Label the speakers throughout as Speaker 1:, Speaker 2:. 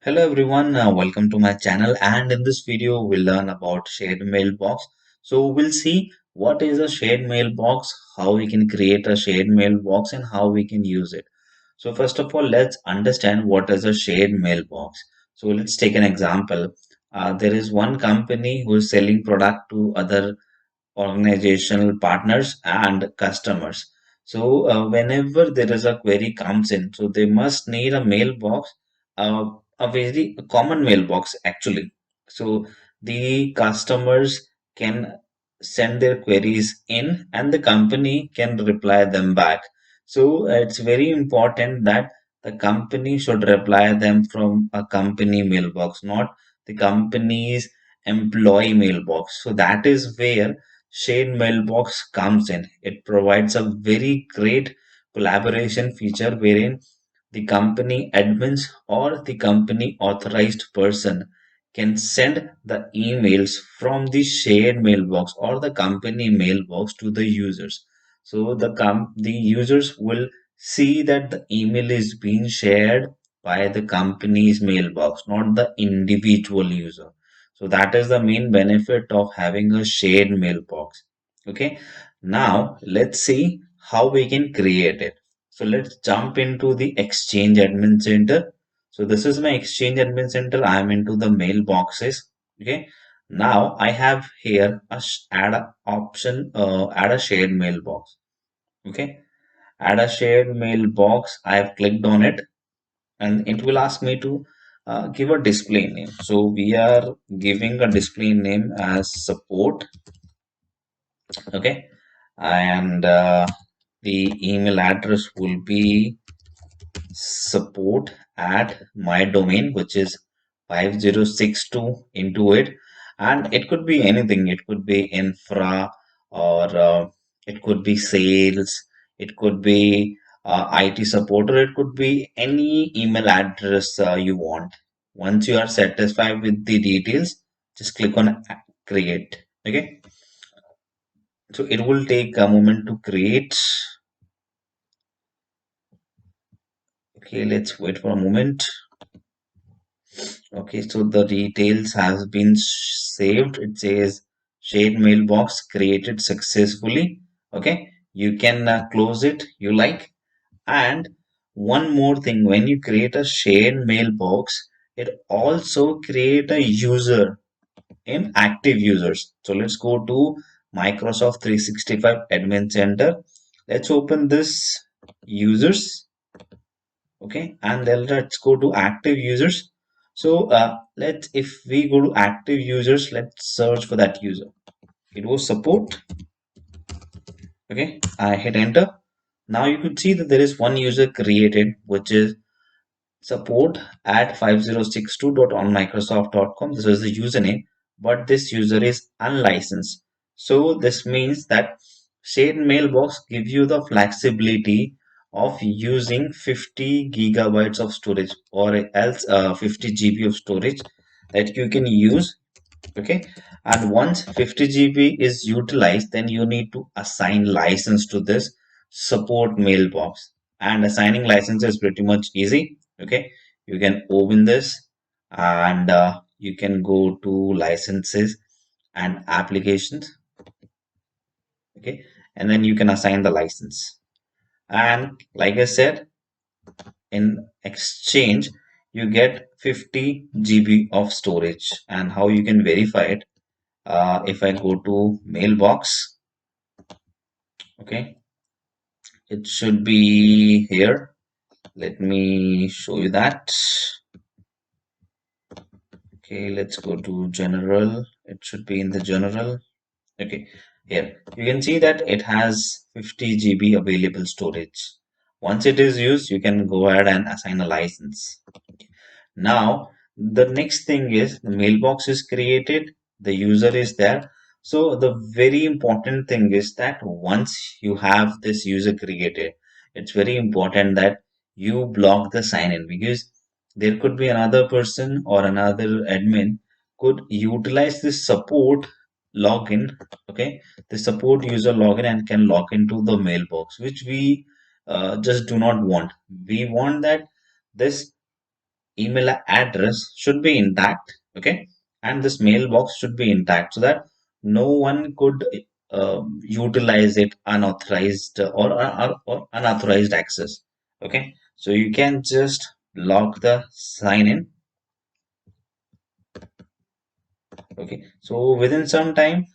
Speaker 1: Hello everyone, welcome to my channel, and in this video we'll learn about shared mailbox. So we'll see what is a shared mailbox, how we can create a shared mailbox and how we can use it. So first of all, let's understand what is a shared mailbox. So let's take an example. There is one company who is selling product to other organizational partners and customers. So whenever there is a query comes in, so they must need a mailbox, a very common mailbox actually. So the customers can send their queries in and the company can reply them back. So it's very important that the company should reply them from a company mailbox, not the company's employee mailbox. So that is where shared mailbox comes in. It provides a very great collaboration feature wherein the company admins or the company authorized person can send the emails from the shared mailbox or the company mailbox to the users. So the users will see that the email is being shared by the company's mailbox, not the individual user. So that is the main benefit of having a shared mailbox. Okay. Now let's see how we can create it. So let's jump into the Exchange Admin Center. So this is my Exchange Admin Center. I am into the mailboxes. Okay. Now I have here add a option, add a shared mailbox. Okay. Add a shared mailbox. I have clicked on it and it will ask me to give a display name. So we are giving a display name as support. Okay. And the email address will be support at my domain, which is 5062 into it. And it could be anything. It could be infra or it could be sales. It could be IT support, or it could be any email address you want. Once you are satisfied with the details, just click on create. Okay. So it will take a moment to create. Okay, let's wait for a moment. Okay, so the details has been saved. It says shared mailbox created successfully. Okay, you can close it you like. And one more thing, when you create a shared mailbox, it also create a user in active users. So let's go to Microsoft 365 Admin Center. Let's open this users. Okay, and then let's go to active users. So let's if we go to active users, let's search for that user. It was support. Okay, I hit enter. Now you could see that there is one user created, which is support at 5062.onmicrosoft.com. This is the username, but this user is unlicensed. So this means that shared mailbox gives you the flexibility of using 50 gigabytes of storage or else 50 GB of storage that you can use. Okay, and once 50 GB is utilized, then you need to assign license to this support mailbox, and assigning license is pretty much easy. Okay, you can open this and you can go to licenses and applications. Okay, and then you can assign the license, and like I said, in exchange you get 50 GB of storage. And how you can verify it, if I go to mailbox, okay, it should be here. Let me show you that. Okay, let's go to general. It should be in the general. Okay, here you can see that it has 50 GB available storage. Once it is used, you can go ahead and assign a license. Now, the next thing is the mailbox is created, the user is there. So the very important thing is that once you have this user created, it's very important that you block the sign in, because there could be another person or another admin could utilize this support login, okay, the support user login, and can log into the mailbox, which we just do not want. We want that this email address should be intact, okay, and this mailbox should be intact so that no one could utilize it unauthorized or unauthorized access. Okay, so you can just lock the sign in. Okay, so within some time,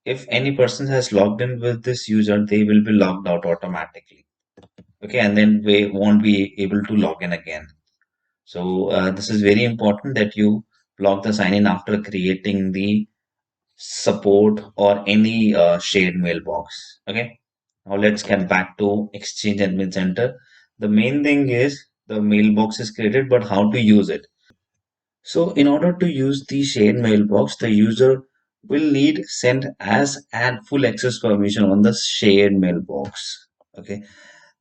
Speaker 1: if any person has logged in with this user, they will be logged out automatically. Okay, and then we won't be able to log in again. So this is very important that you block the sign in after creating the support or any shared mailbox. Okay, now let's get back to Exchange Admin Center. The main thing is the mailbox is created, but how to use it. So in order to use the shared mailbox, the user will need send as and full access permission on the shared mailbox. Okay,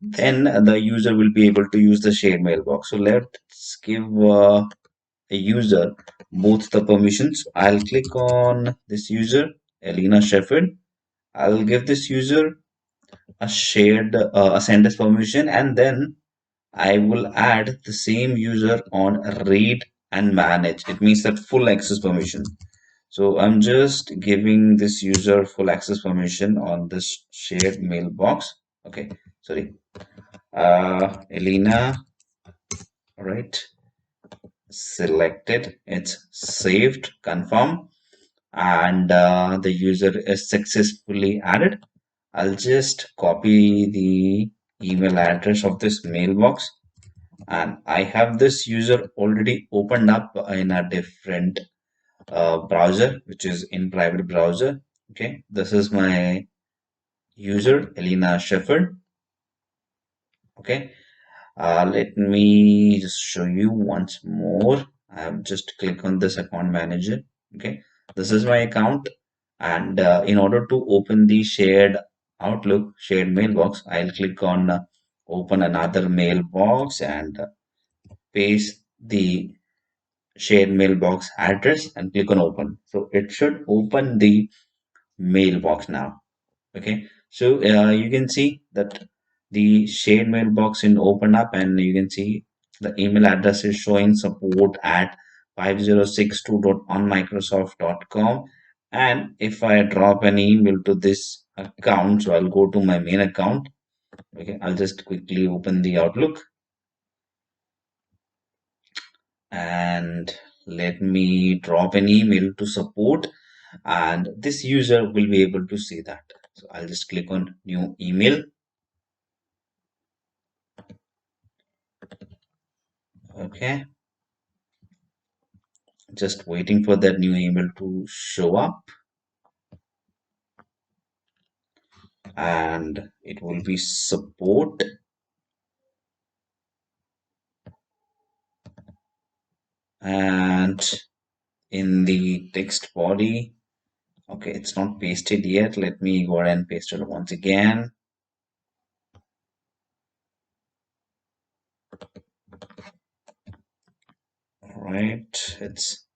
Speaker 1: then the user will be able to use the shared mailbox. So let's give a user both the permissions. I'll click on this user, Elena Sheffield. I'll give this user a send as permission, and then I will add the same user on read and manage. It means that full access permission. So I'm just giving this user full access permission on this shared mailbox. Okay, sorry. Elena, all right, selected. It's saved, confirm, and the user is successfully added. I'll just copy the email address of this mailbox, and I have this user already opened up in a different browser, which is in private browser. Okay, this is my user, Elena Shepherd. Okay, let me just show you once more. I have just click on this account manager. Okay, this is my account, and in order to open the shared Outlook, shared mailbox, I'll click on open another mailbox and paste the shared mailbox address and click on open. So it should open the mailbox now. Okay, so you can see that the shared mailbox in open up, and you can see the email address is showing support at 5062.onmicrosoft.com. And if I drop an email to this account, so I'll go to my main account. Okay, I'll just quickly open the Outlook and let me drop an email to support, and this user will be able to see that. So I'll just click on new email. Okay, just waiting for that new email to show up, and it will be support, and in the text body, okay, it's not pasted yet. Let me go ahead and paste it once again. All right, it's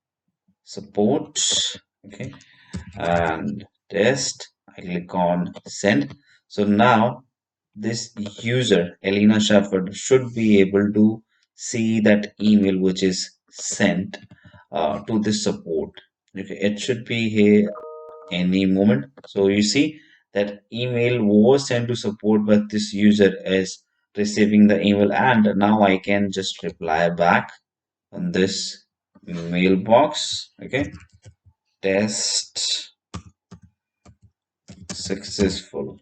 Speaker 1: support. Okay, and test. I click on send. So now this user, Elena Shepherd, should be able to see that email which is sent to this support. Okay, it should be here any moment. So you see that email was sent to support, but this user is receiving the email, and now I can just reply back on this mailbox. Okay, test successful.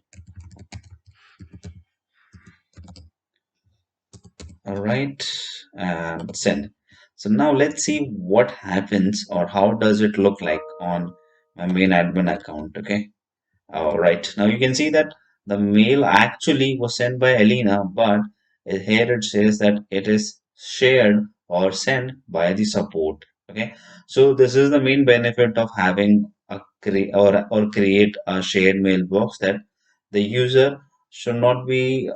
Speaker 1: All right, and send. So now let's see what happens or how does it look like on my main admin account. Okay. All right. Now you can see that the mail actually was sent by Alina, but here it says that it is shared or sent by the support. Okay. So this is the main benefit of having a create a shared mailbox, that the user should not be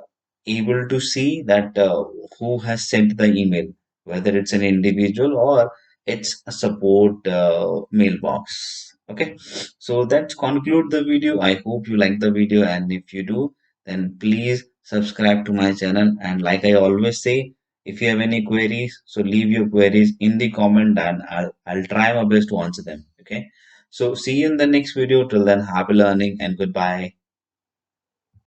Speaker 1: able to see that who has sent the email, whether it's an individual or it's a support mailbox. Okay, so that conclude the video. I hope you like the video, and if you do, then please subscribe to my channel. And like I always say, If you have any queries, so leave your queries in the comment and I'll try my best to answer them. Okay. So see you in the next video. Till then, happy learning and goodbye.